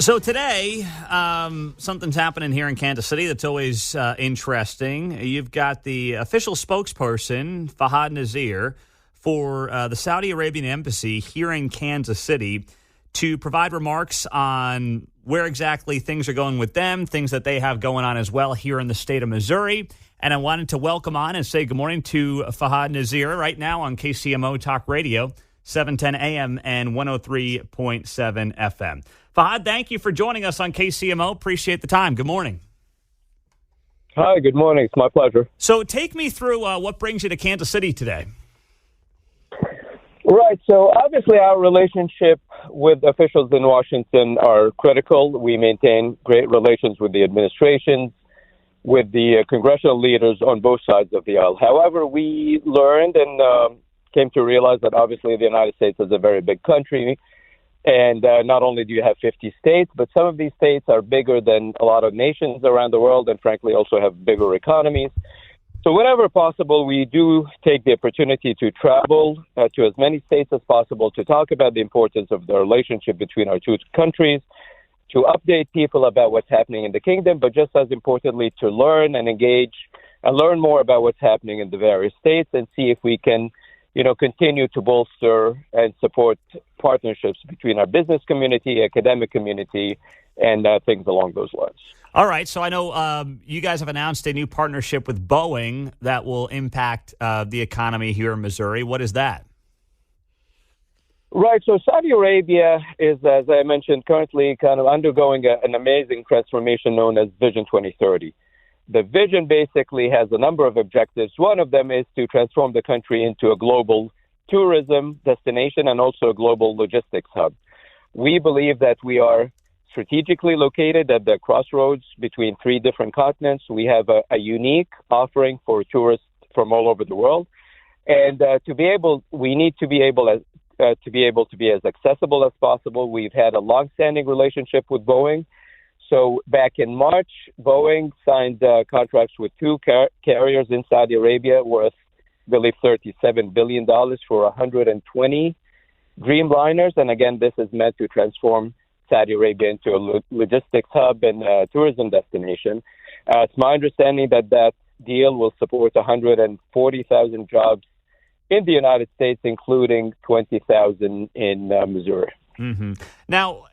So today, something's happening here in Kansas City that's always interesting. You've got the official spokesperson, Fahad Nazer, for the Saudi Arabian embassy here in Kansas City to provide remarks on where exactly things are going with them, things that they have going on as well here in the state of Missouri. And I wanted to welcome on and say good morning to Fahad Nazer right now on KCMO Talk Radio, 710 AM and 103.7 FM. Fahad, thank you for joining us on KCMO. Appreciate the time. Good morning. Hi, good morning. It's my pleasure. So take me through what brings you to Kansas City today. Right. So obviously our relationship with officials in Washington are critical. We maintain great relations with the administration, with the congressional leaders on both sides of the aisle. However, we learned and came to realize that obviously the United States is a very big country. And not only do you have 50 states, but some of these states are bigger than a lot of nations around the world and frankly also have bigger economies. So whenever possible, we do take the opportunity to travel to as many states as possible to talk about the importance of the relationship between our two countries, to update people about what's happening in the kingdom, but just as importantly, to learn and engage and learn more about what's happening in the various states and see if we can continue to bolster and support partnerships between our business community, academic community, and things along those lines. All right. So I know you guys have announced a new partnership with Boeing that will impact the economy here in Missouri. What is that? Right. So Saudi Arabia is, as I mentioned, currently kind of undergoing an amazing transformation known as Vision 2030. The vision basically has a number of objectives. One of them is to transform the country into a global tourism destination and also a global logistics hub. We believe that we are strategically located at the crossroads between three different continents. We have a unique offering for tourists from all over the world. And we need to be able to be as accessible as possible. We've had a long-standing relationship with Boeing. So back in March, Boeing signed contracts with two carriers in Saudi Arabia worth, I believe, $37 billion for 120 Dreamliners. And again, this is meant to transform Saudi Arabia into a logistics hub and a tourism destination. It's my understanding that deal will support 140,000 jobs in the United States, including 20,000 in Missouri. Mm-hmm. Now,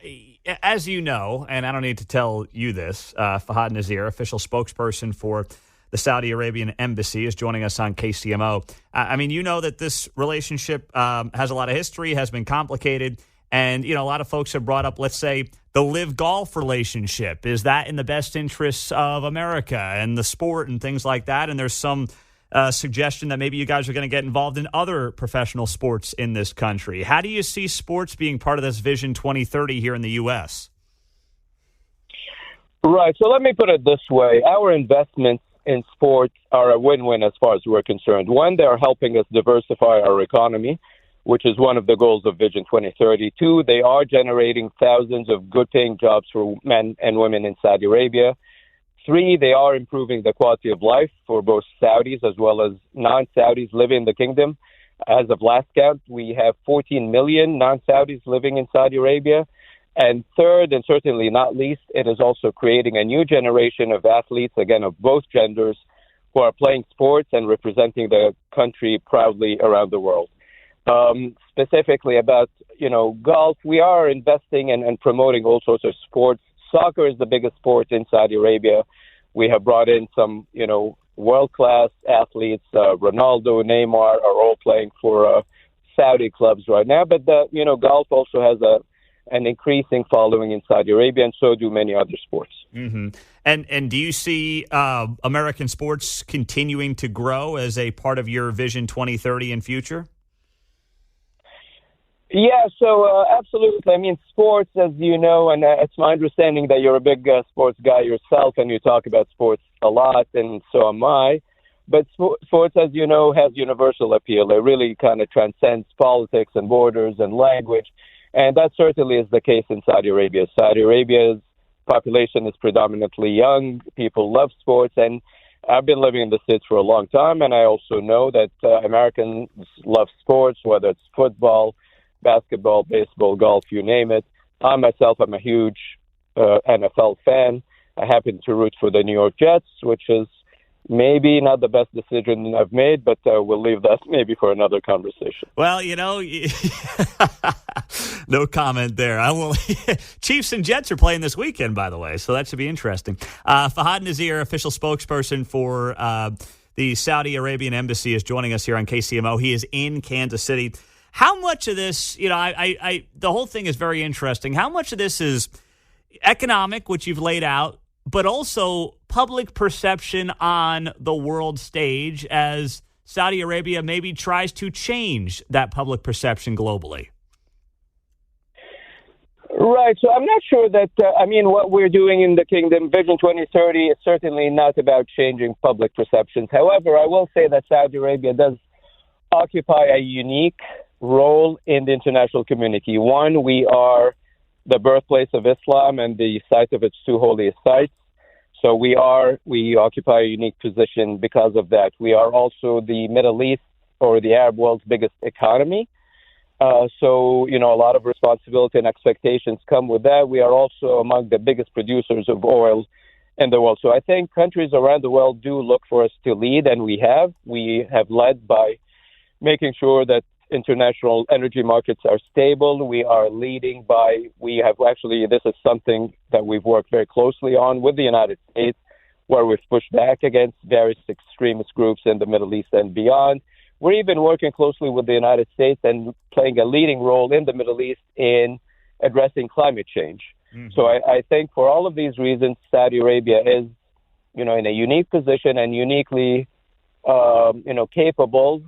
as you know, and I don't need to tell you this, Fahad Nazer, official spokesperson for the Saudi Arabian embassy, is joining us on KCMO. I mean, you know that this relationship has a lot of history, has been complicated, and, a lot of folks have brought up, let's say, the live golf relationship. Is that in the best interests of America and the sport and things like that? And there's some suggestion that maybe you guys are going to get involved in other professional sports in this country. How do you see sports being part of this Vision 2030 here in the U.S.? Right. So let me put it this way. Our investments in sports are a win-win as far as we're concerned. One, they're helping us diversify our economy, which is one of the goals of Vision 2030. Two, they are generating thousands of good-paying jobs for men and women in Saudi Arabia. Three, they are improving the quality of life for both Saudis as well as non-Saudis living in the kingdom. As of last count, we have 14 million non-Saudis living in Saudi Arabia. And third, and certainly not least, it is also creating a new generation of athletes, again, of both genders, who are playing sports and representing the country proudly around the world. Specifically about, golf, we are investing and promoting all sorts of sports. Soccer is the biggest sport in Saudi Arabia. We have brought in some, world-class athletes. Ronaldo, Neymar are all playing for Saudi clubs right now. But, golf also has an increasing following in Saudi Arabia, and so do many other sports. Mm-hmm. And do you see American sports continuing to grow as a part of your Vision 2030 in future? Yeah, so absolutely. I mean, sports, as you know, and it's my understanding that you're a big sports guy yourself and you talk about sports a lot, and so am I. But sports, as you know, has universal appeal. It really kind of transcends politics and borders and language. And that certainly is the case in Saudi Arabia. Saudi Arabia's population is predominantly young. People love sports. And I've been living in the States for a long time. And I also know that Americans love sports, whether it's football, basketball, baseball, golf, you name it. I myself am a huge NFL fan. I happen to root for the New York Jets, which is maybe not the best decision I've made, but we'll leave that maybe for another conversation. Well, no comment there. I will. Chiefs and Jets are playing this weekend, by the way, so that should be interesting. Fahad Nazer, official spokesperson for the Saudi Arabian embassy, is joining us here on KCMO. He is in Kansas City. How much of this, the whole thing is very interesting. How much of this is economic, which you've laid out, but also public perception on the world stage as Saudi Arabia maybe tries to change that public perception globally? Right. So I'm not sure that, what we're doing in the kingdom, Vision 2030, is certainly not about changing public perceptions. However, I will say that Saudi Arabia does occupy a unique role in the international community. One, we are the birthplace of Islam and the site of its two holiest sites. So we occupy a unique position because of that. We are also the Middle East or the Arab world's biggest economy. So a lot of responsibility and expectations come with that. We are also among the biggest producers of oil in the world. So I think countries around the world do look for us to lead, and we have. We have led by making sure that international energy markets are stable. We are leading this is something that we've worked very closely on with the United States, where we've pushed back against various extremist groups in the Middle East and beyond. We're even working closely with the United States and playing a leading role in the Middle East in addressing climate change. Mm-hmm. So I think for all of these reasons, Saudi Arabia is, in a unique position and uniquely, capable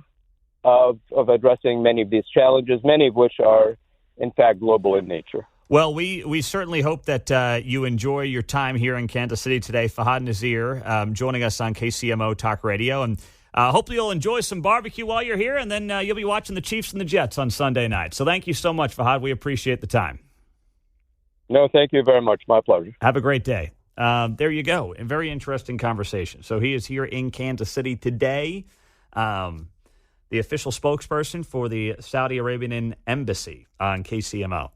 of addressing many of these challenges, many of which are, in fact, global in nature. Well, we certainly hope that you enjoy your time here in Kansas City today. Fahad Nazer joining us on KCMO Talk Radio. And hopefully you'll enjoy some barbecue while you're here, and then you'll be watching the Chiefs and the Jets on Sunday night. So thank you so much, Fahad. We appreciate the time. No, thank you very much. My pleasure. Have a great day. There you go. A very interesting conversation. So he is here in Kansas City today. The official spokesperson for the Saudi Arabian embassy on KCMO.